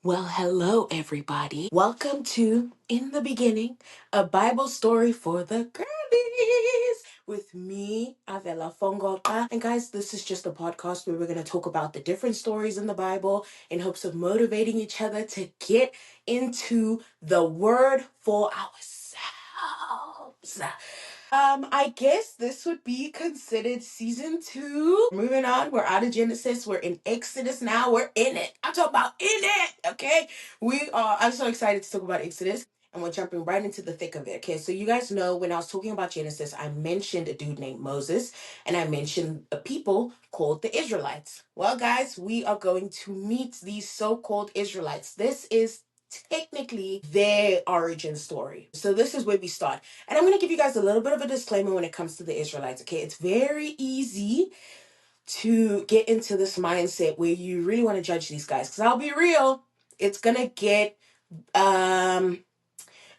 Well, hello, everybody. Welcome to In the Beginning, a Bible story for the girlies with me, Avela Fongota. And guys, this is just a podcast where we're going to talk about the different stories in the Bible in hopes of motivating each other to get into the word for ourselves. I guess this would be considered season 2. Moving on, we're out of Genesis. We're in Exodus now. We're in it. I'm talking about in it, okay? I'm so excited to talk about Exodus. And we're jumping right into the thick of it. Okay, so you guys know when I was talking about Genesis, I mentioned a dude named Moses and I mentioned a people called the Israelites. Well, guys, we are going to meet these so called Israelites. This is technically their origin story. So, this is where we start. And I'm going to give you guys a little bit of a disclaimer when it comes to the Israelites. Okay, it's very easy to get into this mindset where you really want to judge these guys. Because I'll be real, it's going to get um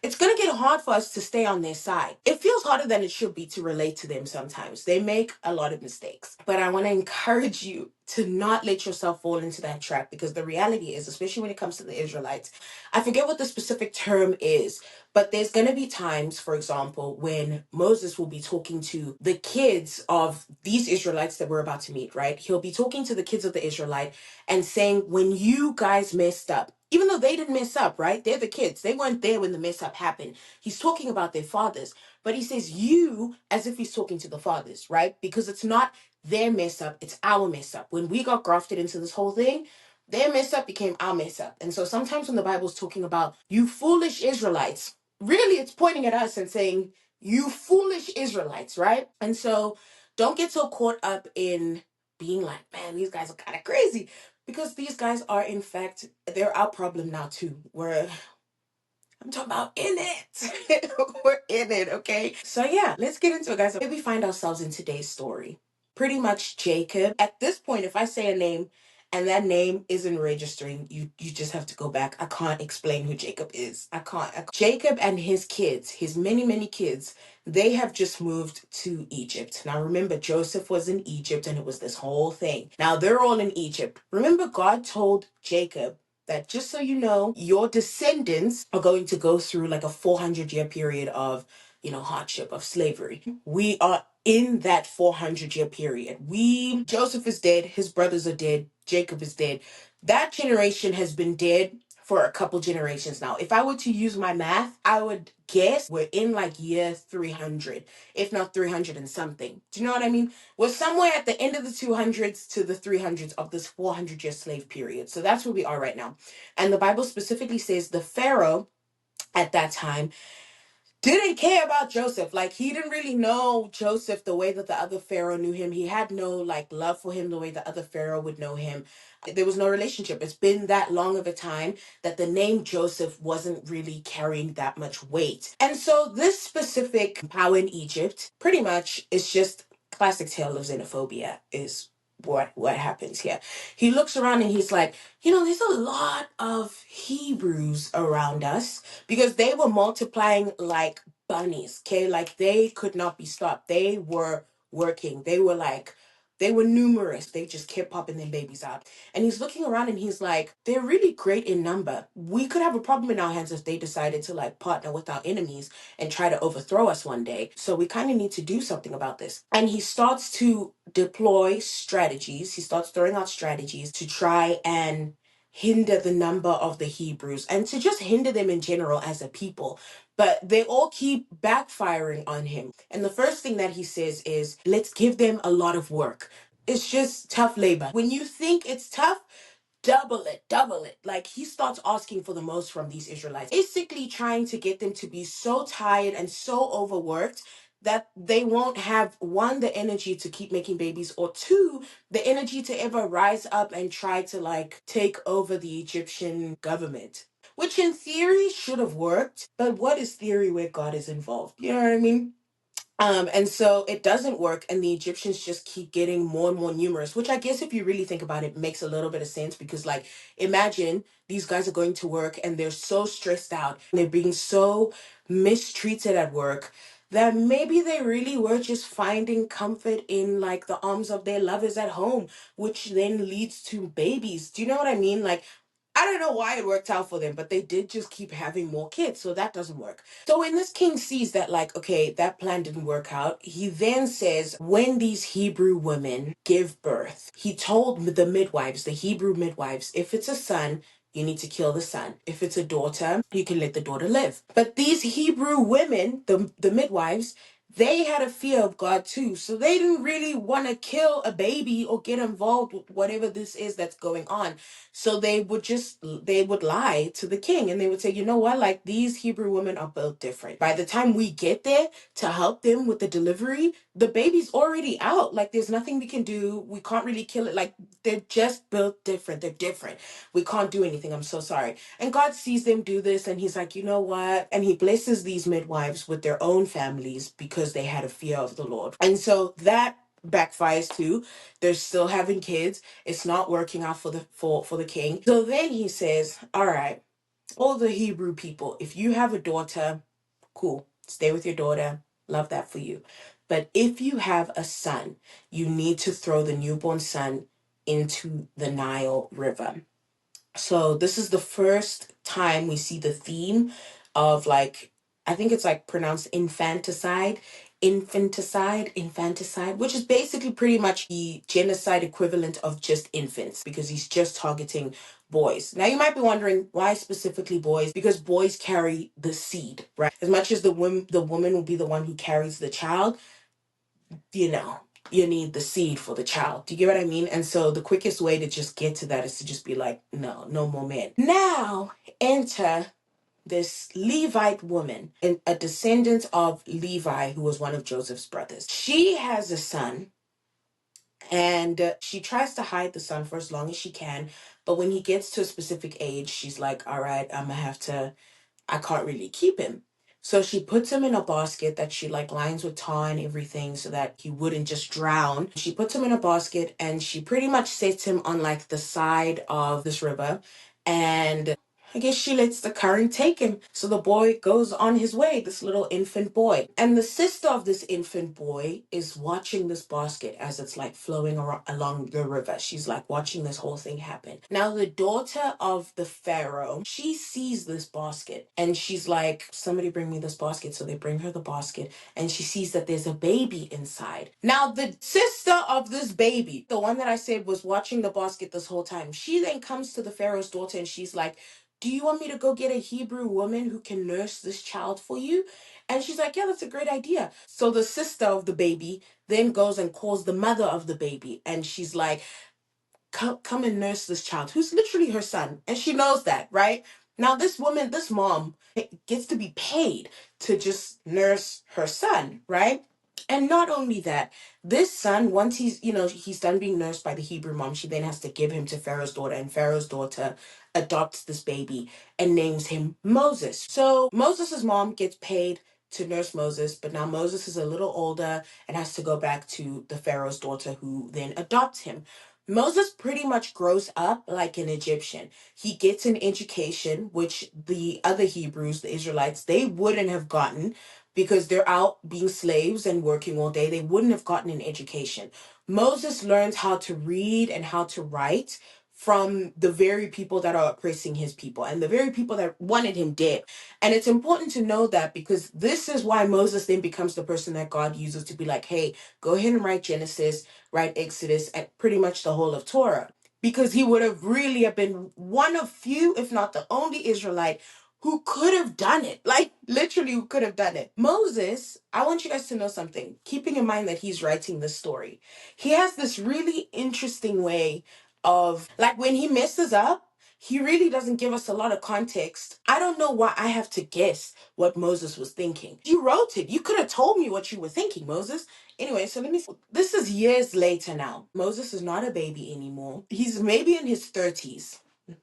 it's going to get hard for us to stay on their side. It feels harder than it should be to relate to them sometimes. They make a lot of mistakes. But I want to encourage you to not let yourself fall into that trap, because the reality is, especially when it comes to the Israelites, I forget what the specific term is, but there's going to be times, for example, when Moses will be talking to the kids of these Israelites that we're about to meet, right? He'll be talking to the kids of the Israelite and saying, when you guys messed up, even though they didn't mess up, right? They're the kids. They weren't there when the mess up happened. He's talking about their fathers, but he says you as if he's talking to the fathers, right? Because it's not their mess up, it's our mess up. When we got grafted into this whole thing, their mess up became our mess up. And so sometimes when the Bible's talking about you foolish Israelites, really it's pointing at us and saying, you foolish Israelites, right? And so don't get so caught up in being like, man, these guys are kind of crazy. Because these guys are, in fact, they're our problem now too. I'm talking about in it. We're in it, okay? So yeah, let's get into it, guys. Where we find ourselves in today's story. Pretty much Jacob. At this point, if I say a name and that name isn't registering, you just have to go back. I can't explain who Jacob is. I can't. Jacob and his kids, his many kids, they have just moved to Egypt. Now remember, Joseph was in Egypt and it was this whole thing. Now they're all in Egypt. Remember, God told Jacob that, just so you know, your descendants are going to go through like a 400-year period of, hardship, of slavery. We are in that 400-year period. Joseph is dead, his brothers are dead, Jacob is dead. That generation has been dead for a couple generations now. If I were to use my math, I would guess we're in like year 300, if not 300 and something. Do you know what I mean? We're somewhere at the end of the 200s to the 300s of this 400-year slave period. So that's where we are right now. And the Bible specifically says the Pharaoh at that time didn't care about Joseph. Like, he didn't really know Joseph the way that the other Pharaoh knew him. He had no like love for him the way the other Pharaoh would know him. There was no relationship. It's been that long of a time that the name Joseph wasn't really carrying that much weight. And so this specific power in Egypt pretty much is just classic tale of xenophobia is what happens here. He looks around and he's like, there's a lot of Hebrews around us, because they were multiplying like bunnies, okay? Like, they could not be stopped. They were working. They were numerous. They just kept popping their babies out. And he's looking around and he's like, they're really great in number. We could have a problem in our hands if they decided to like partner with our enemies and try to overthrow us one day. So we kind of need to do something about this. And he starts to deploy strategies. He starts throwing out strategies to try and hinder the number of the Hebrews and to just hinder them in general as a people. But they all keep backfiring on him. And the first thing that he says is, let's give them a lot of work. It's just tough labor. When you think it's tough, double it, double it. Like, he starts asking for the most from these Israelites, basically trying to get them to be so tired and so overworked that they won't have, one, the energy to keep making babies, or two, the energy to ever rise up and try to like take over the Egyptian government. Which in theory should have worked, but what is theory where God is involved? You know what I mean? And so it doesn't work, and the Egyptians just keep getting more and more numerous, which I guess if you really think about it, makes a little bit of sense, because like, imagine these guys are going to work and they're so stressed out, and they're being so mistreated at work, that maybe they really were just finding comfort in like the arms of their lovers at home, which then leads to babies. Do you know what I mean? Like, I don't know why it worked out for them, but they did just keep having more kids, so that doesn't work. So when this king sees that, like, okay, that plan didn't work out, he then says, when these Hebrew women give birth, he told the midwives, the Hebrew midwives, if it's a son, you need to kill the son. If it's a daughter, you can let the daughter live. But these Hebrew women, the midwives, they had a fear of God too. So they didn't really want to kill a baby or get involved with whatever this is that's going on. So they would lie to the king and they would say, you know what, like these Hebrew women are built different. By the time we get there to help them with the delivery, the baby's already out. Like there's nothing we can do. We can't really kill it. Like they're just built different. They're different. We can't do anything. I'm so sorry. And God sees them do this and he's like, you know what? And he blesses these midwives with their own families because they had a fear of the Lord. And so that backfires too. They're still having kids. It's not working out for the king. So then he says, all right, all the Hebrew people, if you have a daughter, cool. Stay with your daughter. Love that for you. But if you have a son, you need to throw the newborn son into the Nile River. So this is the first time we see the theme of like, I think it's like pronounced infanticide, which is basically pretty much the genocide equivalent of just infants because he's just targeting boys. Now you might be wondering why specifically boys? Because boys carry the seed, right? As much as the woman will be the one who carries the child, you know, you need the seed for the child. Do you get what I mean? And so the quickest way to just get to that is to just be like, no, no more men. Now enter this Levite woman, and a descendant of Levi, who was one of Joseph's brothers. She has a son, and she tries to hide the son for as long as she can. But when he gets to a specific age, she's like, all right, I can't really keep him. So she puts him in a basket that she like lines with tar and everything so that he wouldn't just drown. She puts him in a basket and she pretty much sets him on like the side of this river. And I guess she lets the current take him. So the boy goes on his way, this little infant boy. And the sister of this infant boy is watching this basket as it's like flowing along the river. She's like watching this whole thing happen. Now, the daughter of the Pharaoh, she sees this basket and she's like, somebody bring me this basket. So they bring her the basket and she sees that there's a baby inside. Now, the sister of this baby, the one that I said was watching the basket this whole time, she then comes to the Pharaoh's daughter and she's like, do you want me to go get a Hebrew woman who can nurse this child for you? And she's like, yeah, that's a great idea. So the sister of the baby then goes and calls the mother of the baby. And she's like, come and nurse this child, who's literally her son. And she knows that, right? Now, this woman, this mom, gets to be paid to just nurse her son, right? And not only that, this son, once he's done being nursed by the Hebrew mom, she then has to give him to Pharaoh's daughter, and Pharaoh's daughter adopts this baby and names him Moses. So Moses' mom gets paid to nurse Moses, but now Moses is a little older and has to go back to the Pharaoh's daughter who then adopts him. Moses pretty much grows up like an Egyptian. He gets an education, which the other Hebrews, the Israelites, they wouldn't have gotten because they're out being slaves and working all day. They wouldn't have gotten an education. Moses learns how to read and how to write from the very people that are oppressing his people and the very people that wanted him dead. And it's important to know that because this is why Moses then becomes the person that God uses to be like, hey, go ahead and write Genesis, write Exodus, and pretty much the whole of Torah. Because he would have really have been one of few, if not the only Israelite who could have done it. Like literally who could have done it. Moses, I want you guys to know something, keeping in mind that he's writing this story. He has this really interesting way of like when he messes up, he really doesn't give us a lot of context. I don't know why I have to guess what Moses was thinking. You wrote it. You could have told me what you were thinking, Moses. Anyway, so let me. This is years later now. Moses is not a baby anymore. He's maybe in his 30s,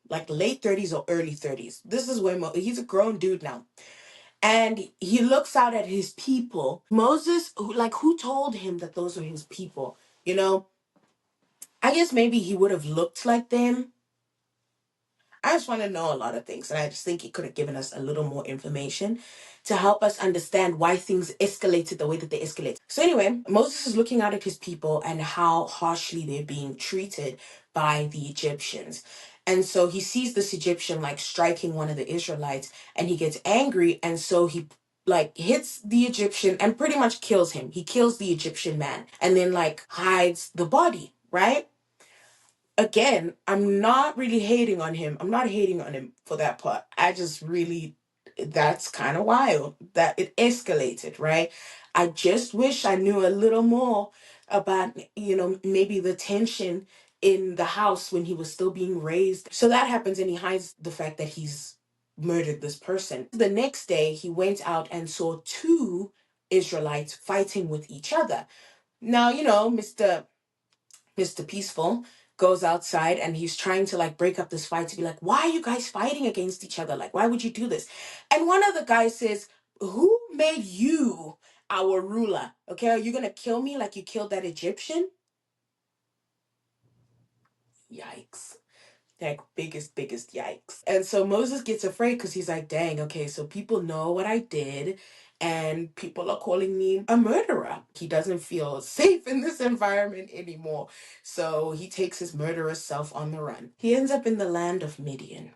like late 30s or early 30s. This is where he's a grown dude now. And he looks out at his people. Moses, who told him that those were his people? You know, I guess maybe he would have looked like them. I just want to know a lot of things. And I just think he could have given us a little more information to help us understand why things escalated the way that they escalated. So anyway, Moses is looking out at his people and how harshly they're being treated by the Egyptians. And so he sees this Egyptian like striking one of the Israelites, and he gets angry, and so he like hits the Egyptian and pretty much kills him. He kills the Egyptian man and then like hides the body, right? Again, I'm not really hating on him. I'm not hating on him for that part. I just really, that's kind of wild that it escalated, right? I just wish I knew a little more about, maybe the tension in the house when he was still being raised. So that happens, and he hides the fact that he's murdered this person. The next day, he went out and saw two Israelites fighting with each other. Now, Mr. Peaceful goes outside and he's trying to like break up this fight, to be like, why are you guys fighting against each other? Like, why would you do this? And one of the guys says, who made you our ruler? Okay, are you gonna kill me like you killed that Egyptian? Yikes. Like, biggest yikes. And so Moses gets afraid because he's like, dang, okay, so people know what I did and people are calling me a murderer. He doesn't feel safe in this environment anymore. So he takes his murderous self on the run. He ends up in the land of Midian.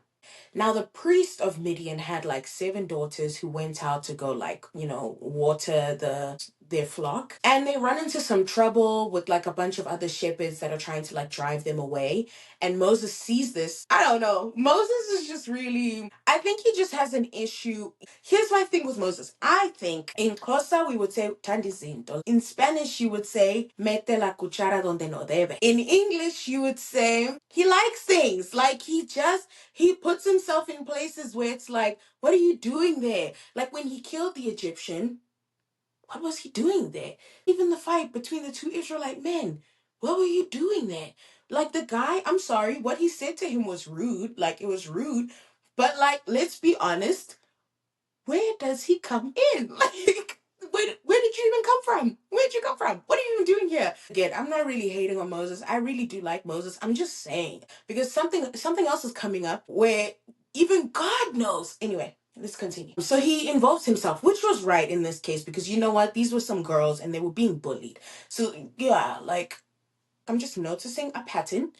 Now, the priest of Midian had like 7 daughters who went out to go like, water their flock. And they run into some trouble with like a bunch of other shepherds that are trying to like drive them away. And Moses sees this. I don't know. Moses is just really, I think he just has an issue. Here's my thing with Moses. I think in Xhosa we would say tandizinto. In Spanish you would say mete la cuchara donde no debe. In English you would say he likes things. Like he puts himself in places where it's like, what are you doing there? Like when he killed the Egyptian, what was he doing there? Even the fight between the two Israelite men, what were you doing there? Like the guy, I'm sorry, what he said to him was rude. Like it was rude. But like, let's be honest, where does he come in? Like, where did you even come from? Where'd you come from? What are you even doing here? Again, I'm not really hating on Moses. I really do like Moses. I'm just saying because something else is coming up where even God knows. Anyway, let's continue. So he involves himself, which was right in this case because you know what? These were some girls and they were being bullied. So yeah, like I'm just noticing a pattern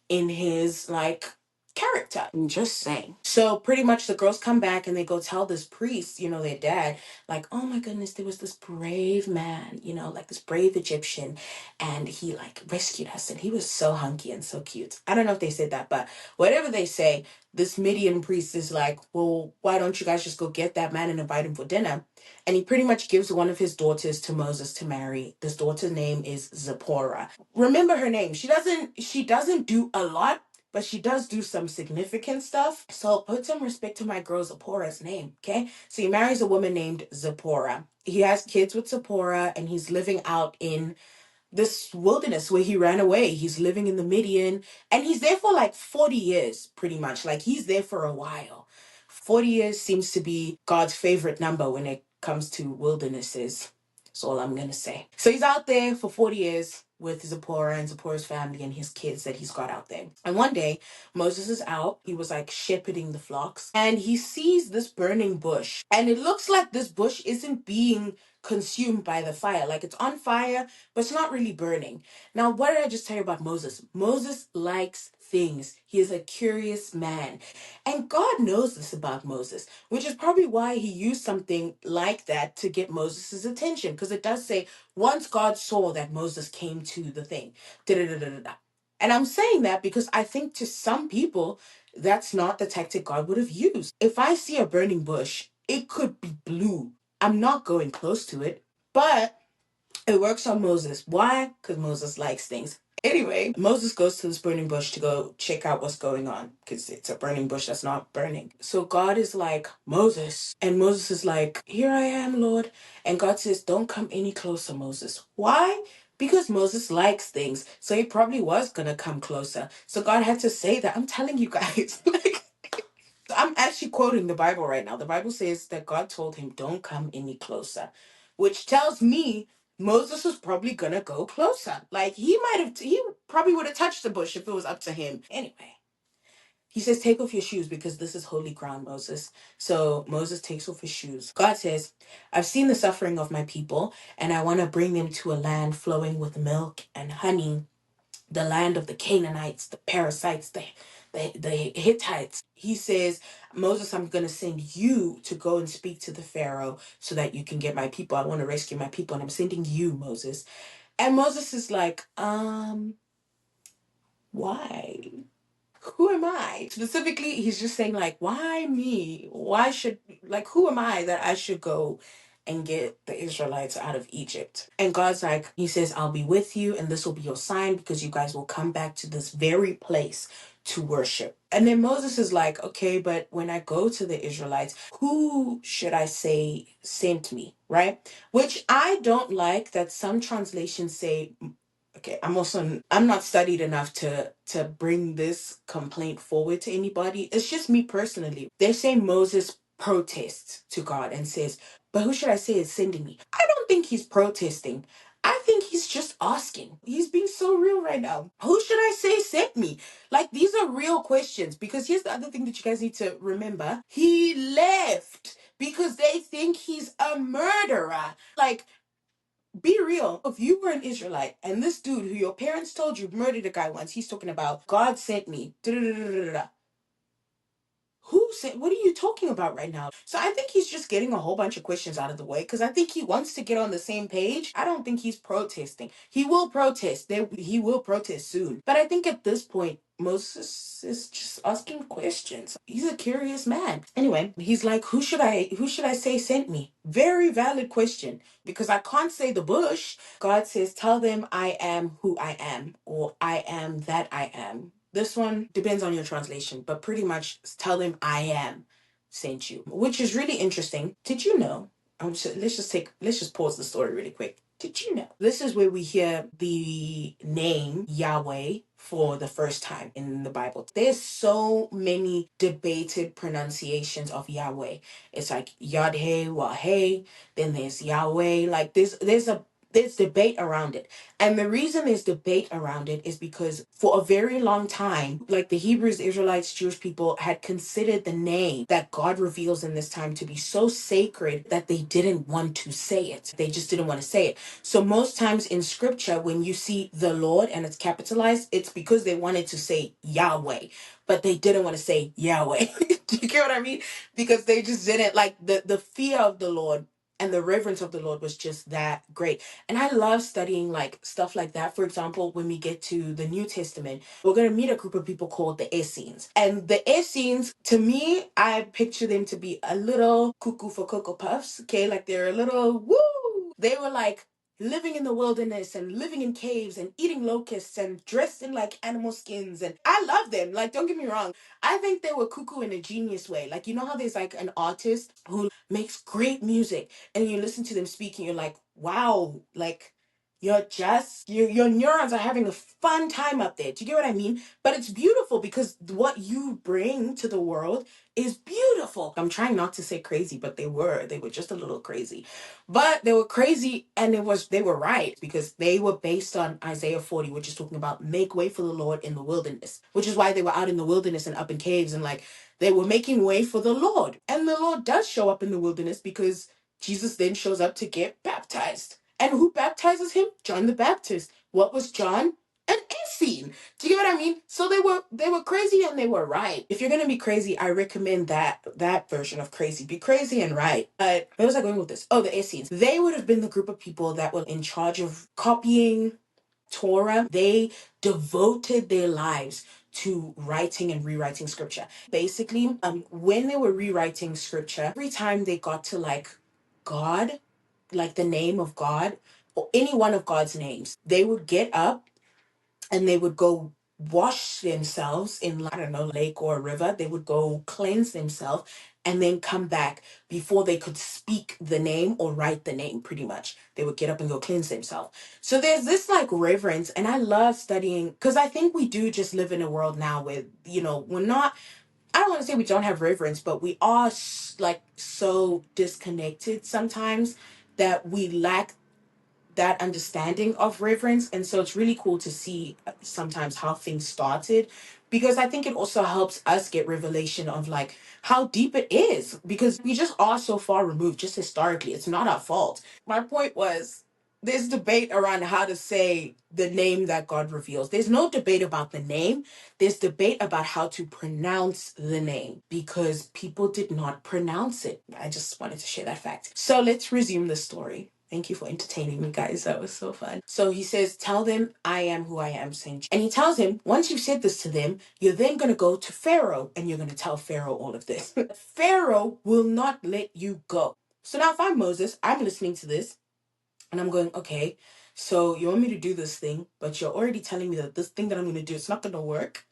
in his like character. I'm just saying. So pretty much the girls come back and they go tell this priest, their dad, like, oh my goodness, there was this brave man, like this brave Egyptian, and he like rescued us and he was so hunky and so cute. I don't know if they said that, but whatever they say, this Midian priest is like, well, why don't you guys just go get that man and invite him for dinner? And he pretty much gives one of his daughters to Moses to marry. This daughter's name is Zipporah. Remember her name. She doesn't do a lot, but she does do some significant stuff. So put some respect to my girl Zipporah's name, okay? So he marries a woman named Zipporah. He has kids with Zipporah, and he's living out in this wilderness where he ran away. He's living in the Midian, and he's there for like 40 years, pretty much. Like he's there for a while. 40 years seems to be God's favorite number when it comes to wildernesses. That's all I'm going to say. So he's out there for 40 years with Zipporah and Zipporah's family and his kids that he's got out there. And one day, Moses is out. He was like shepherding the flocks and he sees this burning bush. And it looks like this bush isn't being consumed by the fire. Like it's on fire, but it's not really burning. Now, what did I just tell you about Moses? Moses likes things. He is a curious man. And God knows this about Moses, which is probably why he used something like that to get Moses' attention. Because it does say, once God saw that Moses came to the thing, da da da da da. And I'm saying that because I think to some people, that's not the tactic God would have used. If I see a burning bush, it could be blue. I'm not going close to it, but it works on Moses. Why? Because Moses likes things. Anyway, Moses goes to this burning bush to go check out what's going on because it's a burning bush that's not burning. So God is like, Moses. And Moses is like, here I am, Lord. And God says, don't come any closer, Moses. Why? Because Moses likes things. So he probably was going to come closer. So God had to say that. I'm telling you guys. Like, I'm actually quoting the Bible right now. The Bible says that God told him, don't come any closer, which tells me Moses was probably gonna go closer. Like he probably would have touched the bush if it was up to him. Anyway, he says, take off your shoes because this is holy ground, Moses. So Moses takes off his shoes. God says, I've seen the suffering of my people, and I want to bring them to a land flowing with milk and honey, the land of the Canaanites, the Perizzites, the the Hittites. He says, Moses, I'm going to send you to go and speak to the Pharaoh so that you can get my people. I want to rescue my people, and I'm sending you, Moses. And Moses is like, why? Who am I? Specifically, he's just saying, like, why me? Why should, like, who am I that I should go and get the Israelites out of Egypt? And God's like, he says, I'll be with you, and this will be your sign because you guys will come back to this very place to worship. And then Moses is like, okay, but when I go to the Israelites, who should I say sent me? Right? Which I don't like that some translations say, okay, I'm not studied enough to bring this complaint forward to anybody. It's just me personally. They say Moses protests to God and says, but who should I say is sending me? I don't think he's protesting. I think he's just asking. He's being so real right now. Who should I say sent me? Like, these are real questions, because here's the other thing that you guys need to remember. He left because they think he's a murderer. Like, be real. If you were an Israelite and this dude who your parents told you murdered a guy once, he's talking about God sent me. Da-da-da-da-da-da. Who said, what are you talking about right now? So I think he's just getting a whole bunch of questions out of the way because I think he wants to get on the same page. I don't think he's protesting. He will protest. He will protest soon. But I think at this point, Moses is just asking questions. He's a curious man. Anyway, he's like, who should I say sent me? Very valid question, because I can't say the bush. God says, tell them I am who I am, or I am that I am. This one depends on your translation, but pretty much tell them I am sent you, which is really interesting. Did you know? Let's just pause the story really quick. Did you know? This is where we hear the name Yahweh for the first time in the Bible. There's so many debated pronunciations of Yahweh. It's like Yad-Hey, Wah-Hey, then there's Yahweh. Like there's debate around it. And the reason there's debate around it is because for a very long time, like the Hebrews, Israelites, Jewish people had considered the name that God reveals in this time to be so sacred that they didn't want to say it. They just didn't want to say it. So most times in scripture, when you see the Lord and it's capitalized, it's because they wanted to say Yahweh, but they didn't want to say Yahweh. Do you get what I mean? Because they just didn't like the fear of the Lord and the reverence of the Lord was just that great. And I love studying like stuff like that. For example, when we get to the New Testament, we're going to meet a group of people called the Essenes. And the Essenes, to me, I picture them to be a little cuckoo for Cocoa Puffs. Okay, like they're a little woo. They were like living in the wilderness and living in caves and eating locusts and dressed in like animal skins. And I love them. Like, don't get me wrong. I think they were cuckoo in a genius way. Like, you know how there's like an artist who makes great music and you listen to them speak and you're like, wow, like your neurons are having a fun time up there. Do you get what I mean? But it's beautiful because what you bring to the world is beautiful. I'm trying not to say crazy, but they were just a little crazy. But they were crazy, and they were right, because they were based on Isaiah 40, which is talking about make way for the Lord in the wilderness, which is why they were out in the wilderness and up in caves, and like they were making way for the Lord. And the Lord does show up in the wilderness because Jesus then shows up to get baptized. And who baptizes him? John the Baptist. What was John? An Essene. Do you get what I mean? So they were crazy and they were right. If you're gonna be crazy, I recommend that version of crazy. Be crazy and right. But where was I going with this? Oh, the Essenes. They would have been the group of people that were in charge of copying Torah. They devoted their lives to writing and rewriting scripture. Basically, when they were rewriting scripture, every time they got to like God, like the name of God or any one of God's names, they would get up and they would go wash themselves in, like, I don't know, lake or a river. They would go cleanse themselves and then come back before they could speak the name or write the name. Pretty much they would get up and go cleanse themselves. So there's this like reverence, and I love studying because I think we do just live in a world now where, we're not, I don't want to say we don't have reverence, but we are like so disconnected sometimes that we lack that understanding of reverence. And so it's really cool to see sometimes how things started, because I think it also helps us get revelation of like how deep it is, because we just are so far removed just historically. It's not our fault. My point was, there's debate around how to say the name that God reveals. There's no debate about the name. There's debate about how to pronounce the name because people did not pronounce it. I just wanted to share that fact. So let's resume the story. Thank you for entertaining me, guys. That was so fun. So he says, tell them I am who I am, Saint. And he tells him, once you've said this to them, you're then going to go to Pharaoh and you're going to tell Pharaoh all of this. Pharaoh will not let you go. So now if I'm Moses, I'm listening to this and I'm going, okay, so you want me to do this thing, but you're already telling me that this thing that I'm going to do, it's not going to work.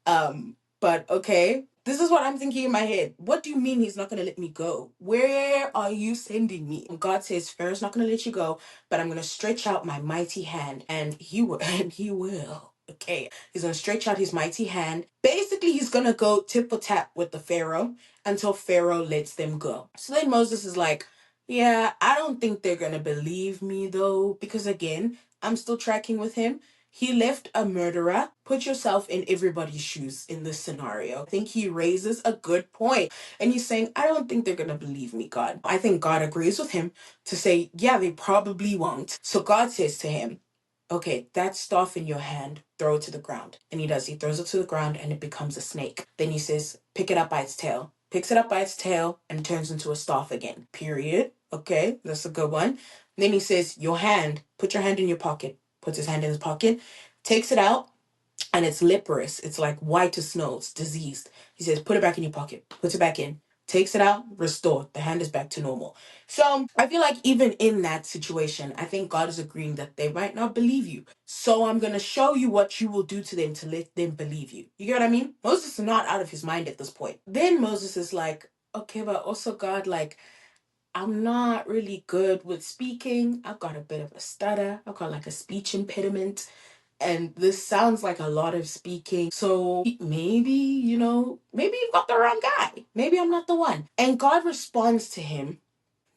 But okay, this is what I'm thinking in my head. What do you mean he's not going to let me go? Where are you sending me? God says, Pharaoh's not going to let you go, but I'm going to stretch out my mighty hand and he will, and he will. Okay, he's going to stretch out his mighty hand. Basically, he's going to go tit for tat with the Pharaoh until Pharaoh lets them go. So then Moses is like, yeah, I don't think they're going to believe me though, because again, I'm still tracking with him. He left a murderer. Put yourself in everybody's shoes in this scenario. I think he raises a good point. And he's saying, I don't think they're going to believe me, God. I think God agrees with him to say, yeah, they probably won't. So God says to him, okay, that staff in your hand, throw it to the ground. And he does. He throws it to the ground and it becomes a snake. Then he says, pick it up by its tail. Picks it up by its tail and turns into a staff again. Period. Okay, that's a good one. Then he says, your hand, put your hand in your pocket. Puts his hand in his pocket, takes it out, and it's leprous. It's like white as snow. It's diseased. He says, put it back in your pocket. Puts it back in. Takes it out, restored. The hand is back to normal. So I feel like even in that situation, I think God is agreeing that they might not believe you. So I'm going to show you what you will do to them to let them believe you. You get what I mean? Moses is not out of his mind at this point. Then Moses is like, okay, but also God, like, I'm not really good with speaking. I've got a bit of a stutter. I've got like a speech impediment. And this sounds like a lot of speaking. So maybe, maybe you've got the wrong guy. Maybe I'm not the one. And God responds to him,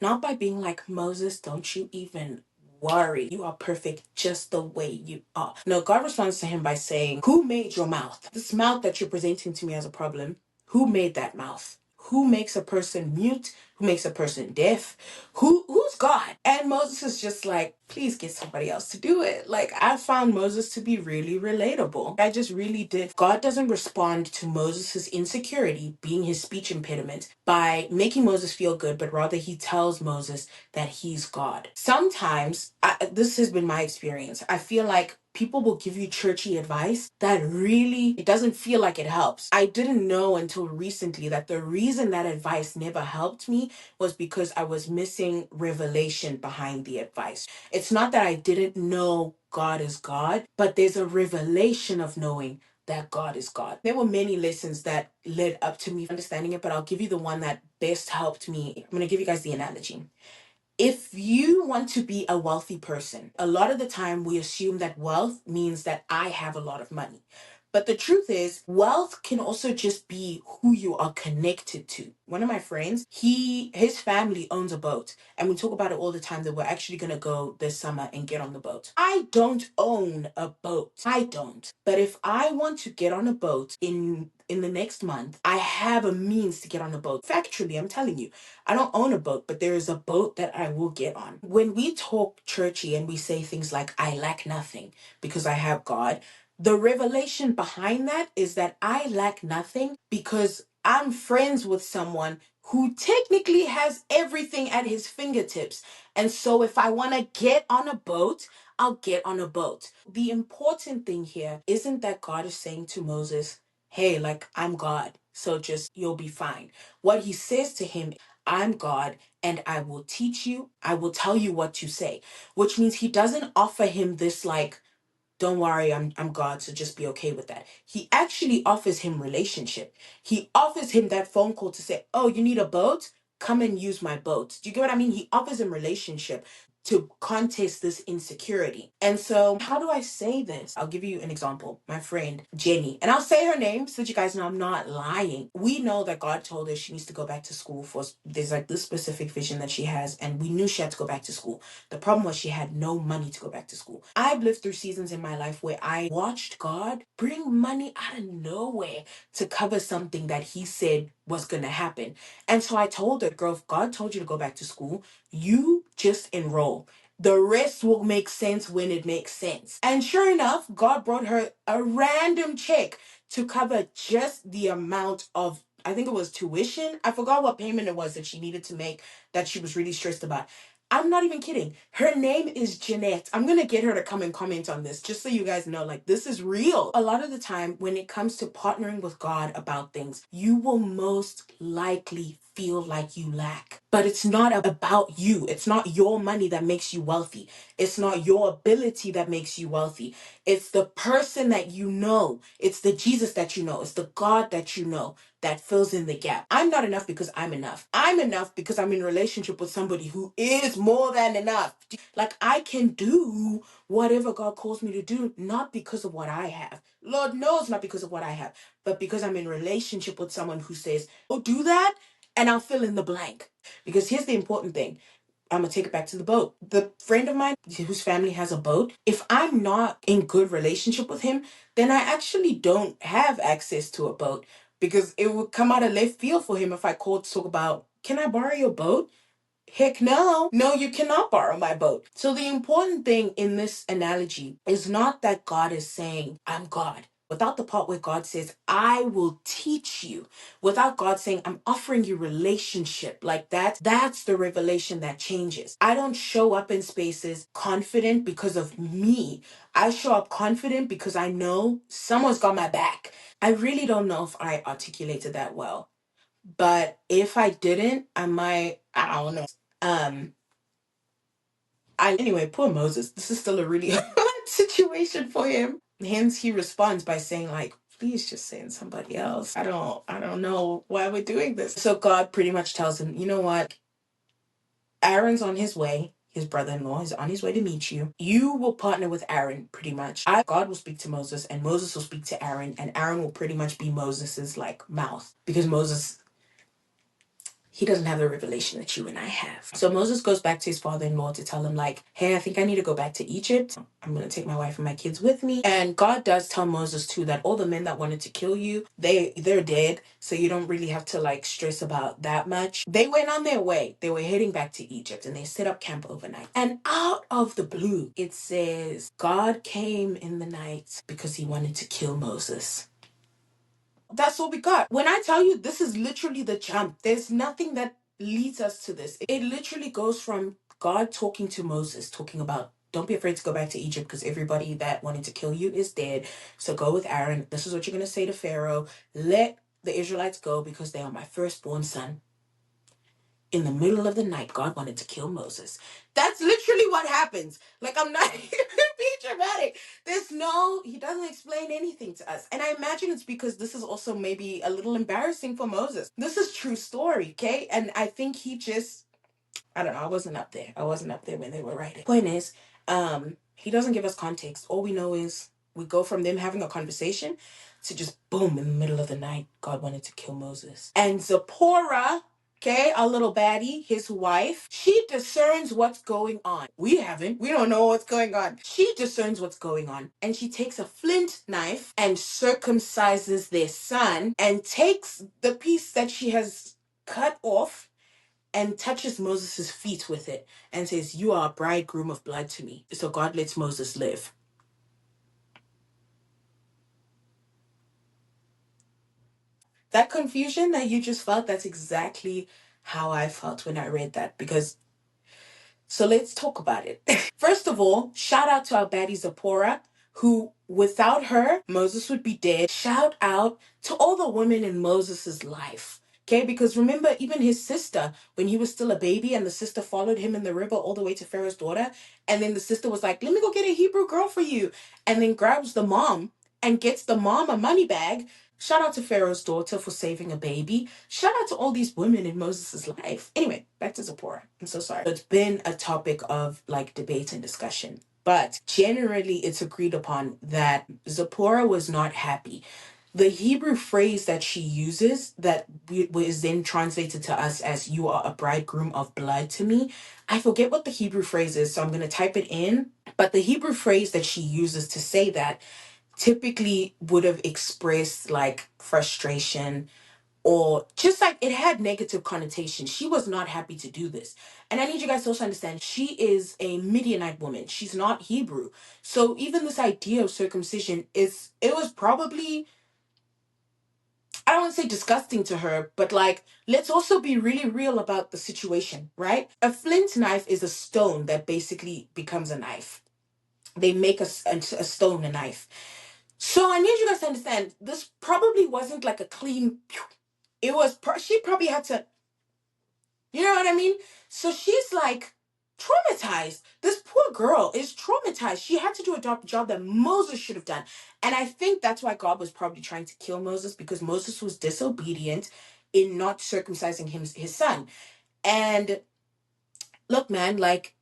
not by being like, Moses, don't you even worry. You are perfect just the way you are. No, God responds to him by saying, who made your mouth? This mouth that you're presenting to me as a problem, who made that mouth? Who makes a person mute? Who makes a person deaf? Who's God? And Moses is just like, please get somebody else to do it. Like, I found Moses to be really relatable. I just really did. God doesn't respond to Moses's insecurity, being his speech impediment, by making Moses feel good, but rather he tells Moses that he's God. Sometimes, this has been my experience. I feel like people will give you churchy advice that really, it doesn't feel like it helps. I didn't know until recently that the reason that advice never helped me was because I was missing revelation behind the advice. It's not that I didn't know God is God, but there's a revelation of knowing that God is God. There were many lessons that led up to me understanding it, but I'll give you the one that best helped me. I'm going to give you guys the analogy. If you want to be a wealthy person, a lot of the time we assume that wealth means that I have a lot of money. But the truth is, wealth can also just be who you are connected to. One of my friends, his family owns a boat, and we talk about it all the time that we're actually going to go this summer and get on the boat. I don't own a boat. I don't. But if I want to get on a boat in the next month, I have a means to get on a boat. Factually, I'm telling you. I don't own a boat, but there is a boat that I will get on. When we talk churchy and we say things like, I lack nothing because I have God, the revelation behind that is that I lack nothing because I'm friends with someone who technically has everything at his fingertips. And so if I want to get on a boat, I'll get on a boat. The important thing here isn't that God is saying to Moses, hey, like, I'm God, so just you'll be fine. What he says to him, I'm God and I will teach you. I will tell you what to say, which means he doesn't offer him this like, don't worry, I'm God, so just be okay with that. He actually offers him relationship. He offers him that phone call to say, oh, you need a boat? Come and use my boat. Do you get what I mean? He offers him relationship to contest this insecurity. And so how do I say this? I'll give you an example. My friend Jenny, and I'll say her name so that you guys know I'm not lying. We know that God told her she needs to go back to school for, there's like this specific vision that she has, and we knew she had to go back to school. The problem was she had no money to go back to school. I've lived through seasons in my life where I watched God bring money out of nowhere to cover something that he said was going to happen. And so I told her, girl, if God told you to go back to school, you just enroll. The rest will make sense when it makes sense. And sure enough, God brought her a random check to cover just the amount of, I think it was tuition. I forgot what payment it was that she needed to make that she was really stressed about. I'm not even kidding. Her name is Jeanette. I'm going to get her to come and comment on this just so you guys know, like, this is real. A lot of the time, when it comes to partnering with God about things, you will most likely feel like you lack. But it's not about you. It's not your money that makes you wealthy. It's not your ability that makes you wealthy. It's the person that you know. It's the Jesus that you know. It's the God that you know that fills in the gap. I'm not enough because I'm enough. I'm enough because I'm in a relationship with somebody who is more than enough. Like, I can do whatever God calls me to do, not because of what I have. Lord knows, not because of what I have, but because I'm in relationship with someone who says, oh, do that, and I'll fill in the blank. Because here's the important thing. I'm gonna take it back to the boat. The friend of mine whose family has a boat, if I'm not in good relationship with him, then I actually don't have access to a boat, because it would come out of left field for him if I called to talk about, can I borrow your boat? Heck no. No, you cannot borrow my boat. So the important thing in this analogy is not that God is saying, I'm God. Without the part where God says, I will teach you. Without God saying, I'm offering you relationship. Like that's the revelation that changes. I don't show up in spaces confident because of me. I show up confident because I know someone's got my back. I really don't know if I articulated that well. But if I didn't, I don't know. Um, anyway, poor Moses. This is still a really hard situation for him. Hence, he responds by saying, like, please just send somebody else. I don't know why we're doing this. So God pretty much tells him, you know what? Aaron's on his way. His brother-in-law is on his way to meet you. You will partner with Aaron pretty much. God will speak to Moses, and Moses will speak to Aaron, and Aaron will pretty much be Moses's like mouth, because Moses, he doesn't have the revelation that you and I have. So Moses goes back to his father-in-law to tell him, like, hey, I think I need to go back to Egypt. I'm going to take my wife and my kids with me. And God does tell Moses too that all the men that wanted to kill you, they're dead. So you don't really have to like stress about that much. They went on their way. They were heading back to Egypt, and they set up camp overnight. And out of the blue, it says God came in the night because he wanted to kill Moses. That's all we got. When I tell you, this is literally the jump. There's nothing that leads us to this. It literally goes from God talking to Moses, talking about, don't be afraid to go back to Egypt because everybody that wanted to kill you is dead. So go with Aaron. This is what you're going to say to Pharaoh. Let the Israelites go because they are my firstborn son. In the middle of the night, God wanted to kill Moses. That's literally what happens. Like, I'm not even being dramatic. He doesn't explain anything to us. And I imagine it's because this is also maybe a little embarrassing for Moses. This is true story, okay? And I think he just, I don't know, I wasn't up there. I wasn't up there when they were writing. Point is, he doesn't give us context. All we know is we go from them having a conversation to just boom, in the middle of the night, God wanted to kill Moses. And Zipporah, okay, our little baddie, his wife, she discerns what's going on. We haven't. We don't know what's going on. She discerns what's going on. And she takes a flint knife and circumcises their son and takes the piece that she has cut off and touches Moses' feet with it and says, you are a bridegroom of blood to me. So God lets Moses live. That confusion that you just felt, that's exactly how I felt when I read that. So let's talk about it. First of all, shout out to our baddie Zipporah, who without her, Moses would be dead. Shout out to all the women in Moses' life. Okay, because remember, even his sister, when he was still a baby, and the sister followed him in the river all the way to Pharaoh's daughter, and then the sister was like, let me go get a Hebrew girl for you, and then grabs the mom and gets the mom a money bag. Shout out to Pharaoh's daughter for saving a baby. Shout out to all these women in Moses' life. Anyway, back to Zipporah. I'm so sorry. It's been a topic of like debate and discussion. But generally, it's agreed upon that Zipporah was not happy. The Hebrew phrase that she uses that is then translated to us as you are a bridegroom of blood to me. I forget what the Hebrew phrase is, so I'm going to type it in. But the Hebrew phrase that she uses to say that typically would have expressed like frustration or just like it had negative connotations. She was not happy to do this. And I need you guys to also understand she is a Midianite woman. She's not Hebrew. So even this idea of circumcision it was probably, I don't want to say disgusting to her, but like, let's also be really real about the situation, right? A flint knife is a stone that basically becomes a knife. They make a stone a knife. So I need you guys to understand this probably wasn't like a clean, it was, she probably had to, you know what I mean? So she's like traumatized. This poor girl is traumatized. She had to do a job that Moses should have done. And I think that's why God was probably trying to kill Moses, because Moses was disobedient in not circumcising his son. And look, man, like,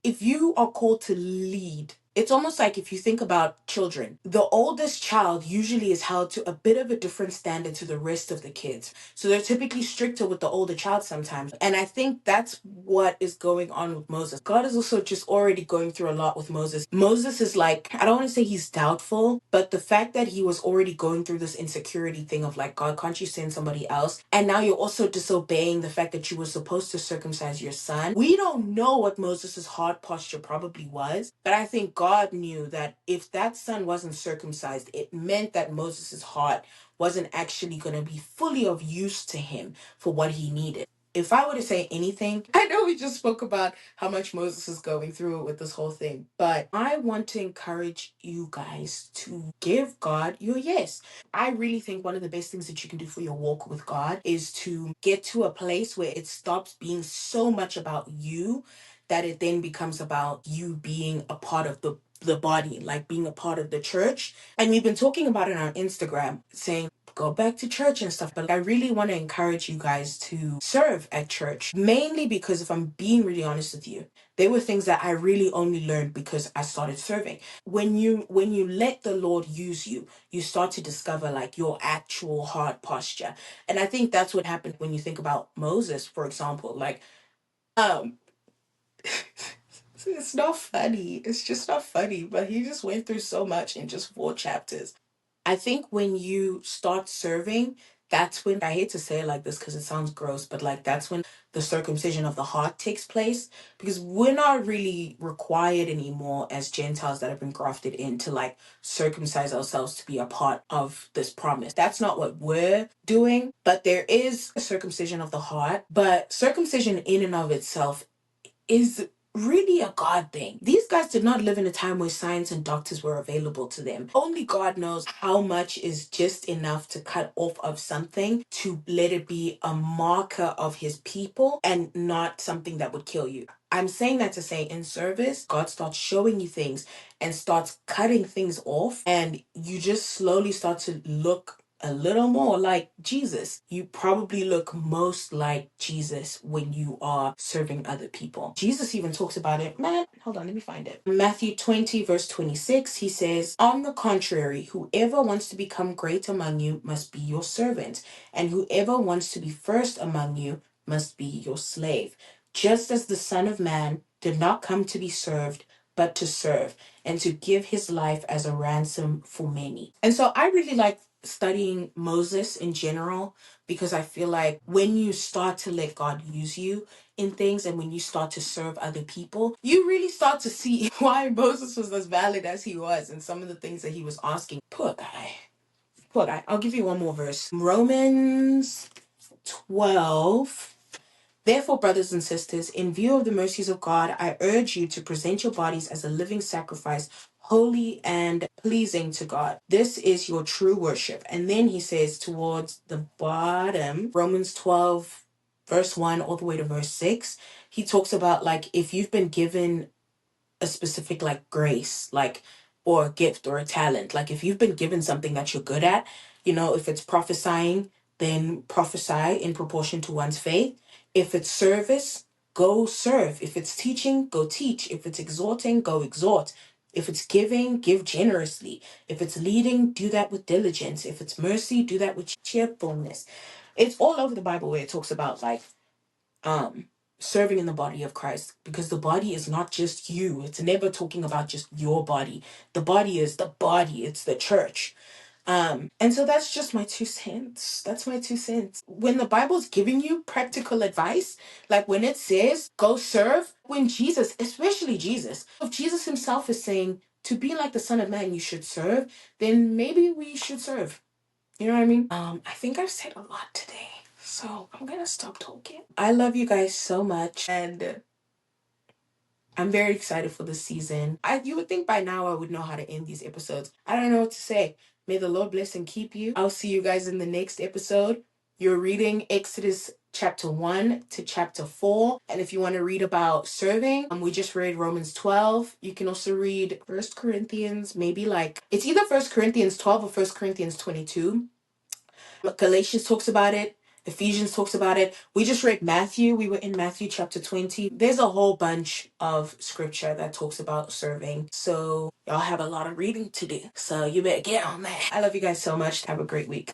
if you are called to lead, it's almost like if you think about children, the oldest child usually is held to a bit of a different standard to the rest of the kids. So they're typically stricter with the older child sometimes. And I think that's what is going on with Moses. God is also just already going through a lot with Moses. Moses is like, I don't want to say he's doubtful, but the fact that he was already going through this insecurity thing of like, God, can't you send somebody else? And now you're also disobeying the fact that you were supposed to circumcise your son. We don't know what Moses' heart posture probably was, but I think God knew that if that son wasn't circumcised, it meant that Moses' heart wasn't actually going to be fully of use to him for what he needed. If I were to say anything, I know we just spoke about how much Moses is going through with this whole thing, but I want to encourage you guys to give God your yes. I really think one of the best things that you can do for your walk with God is to get to a place where it stops being so much about you that it then becomes about you being a part of the body, like being a part of the church. And we've been talking about it on Instagram, saying go back to church and stuff. But I really want to encourage you guys to serve at church, mainly because if I'm being really honest with you, there were things that I really only learned because I started serving. When you let the Lord use you, you start to discover like your actual heart posture. And I think that's what happened when you think about Moses, for example. Like, um, it's not funny. It's just not funny. But he just went through so much in just 4 chapters. I think when you start serving, that's when, I hate to say it like this because it sounds gross, but like that's when the circumcision of the heart takes place, because we're not really required anymore as Gentiles that have been grafted in to like circumcise ourselves to be a part of this promise. That's not what we're doing, but there is a circumcision of the heart. But circumcision in and of itself is really a God thing. These guys did not live in a time where science and doctors were available to them. Only God knows how much is just enough to cut off of something to let it be a marker of his people and not something that would kill you. I'm saying that to say in service, God starts showing you things and starts cutting things off, and you just slowly start to look a little more like Jesus. You probably look most like Jesus when you are serving other people. Jesus even talks about it. Man, hold on, let me find it. Matthew 20, verse 26, he says, on the contrary, whoever wants to become great among you must be your servant, and whoever wants to be first among you must be your slave. Just as the Son of Man did not come to be served, but to serve, and to give his life as a ransom for many. And so I really like studying Moses in general, because I feel like when you start to let God use you in things and when you start to serve other people, you really start to see why Moses was as valid as he was and some of the things that he was asking. Poor guy. Poor guy. I'll give you one more verse. Romans 12. Therefore, brothers and sisters, in view of the mercies of God, I urge you to present your bodies as a living sacrifice, holy and pleasing to God. This is your true worship. And then he says towards the bottom, Romans 12, verse 1 all the way to verse 6, he talks about like if you've been given a specific like grace, like, or a gift or a talent. Like if you've been given something that you're good at, if it's prophesying, then prophesy in proportion to one's faith. If it's service, go serve. If it's teaching, go teach. If it's exhorting, go exhort. If it's giving, give generously. If it's leading, do that with diligence. If it's mercy, do that with cheerfulness. It's all over the Bible where it talks about like um serving in the body of Christ, because the body is not just you. It's never talking about just your body. The body is the body. It's the church. And so that's just my 2 cents. That's my 2 cents. When the Bible's giving you practical advice, like when it says go serve, when Jesus, especially Jesus, if Jesus himself is saying to be like the Son of Man, you should serve, then maybe we should serve. You know what I mean? I think I've said a lot today. So I'm gonna stop talking. I love you guys so much, and I'm very excited for this season. You would think by now I would know how to end these episodes. I don't know what to say. May the Lord bless and keep you. I'll see you guys in the next episode. You're reading Exodus chapter 1 to chapter 4. And if you want to read about serving, we just read Romans 12. You can also read First Corinthians, maybe like it's either First Corinthians 12 or First Corinthians 22. Galatians talks about it. Ephesians talks about it. We just read Matthew. We were in Matthew chapter 20. There's a whole bunch of scripture that talks about serving. So y'all have a lot of reading to do. So you better get on that. I love you guys so much. Have a great week.